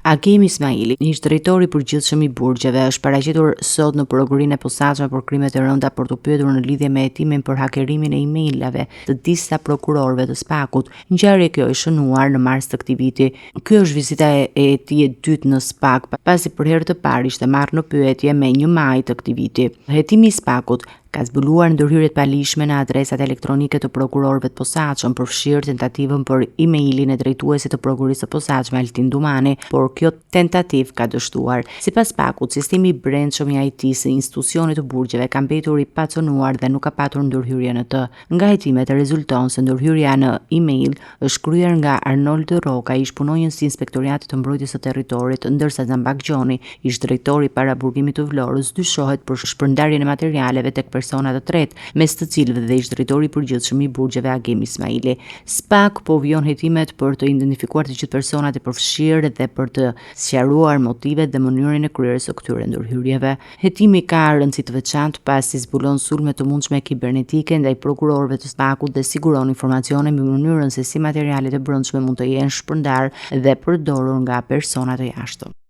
Agim Ismaili, ish drejtori i përgjithshëm i burgjeve, është paraqitur sot në prokurorin e posaçme për krimet e rënda për të pyetur në lidhje me hetimin për hakerimin e emailave të disa prokurorëve të SPAK-ut. Ngjarje kjo e shënuar në mars të këtij viti. Ky është vizita e tij e dytë në SPAK, pasi për herë të parë ishte marrë në pyetje me 1 maj të këtij viti. Hetimi i SPAK-ut ka zbuluar ndërhyrjet palishme në adresat elektronike të prokurorëve të posaçëm, përfshirë tentativën për emailin e drejtuesit të prokurisë së posaçme Altin Dumani, por kjo tentativë ka dështuar. Sipas SPAK-ut, sistemi i brendshëm i IT-së së institucionit të burgjeve ka mbetur i pacënuar dhe nuk ka patur ndërhyrje në të. Nga hetimet rezulton se ndërhyrja në email është kryer nga Arnold Roka, ish punonjës i Inspektoriatit të Mbrojtjes së Territorit, ndërsa Zambak Gjoni, ish drejtori i paraburgimit të Vlorës, dyshohet për shpërndarjen e materialeve tek persona të tretë, mes të cilëve dhe ish drejtori i përgjithshëm i burgjeve Agim Ismaili. SPAK po vijon hetimet për të identifikuar të gjithë personat e përfshirë dhe për të sqaruar motivet dhe mënyrën e kryerjes së këtyre ndërhyrjeve. Hetimi ka rëndësi të veçantë pasi zbulon sulme të mundshme kibernetike ndaj prokurorëve të SPAK-ut dhe siguron informacione mbi mënyrën se si materialet e brendshme mund të jenë shpërndarë dhe përdorur nga persona të jashtëm.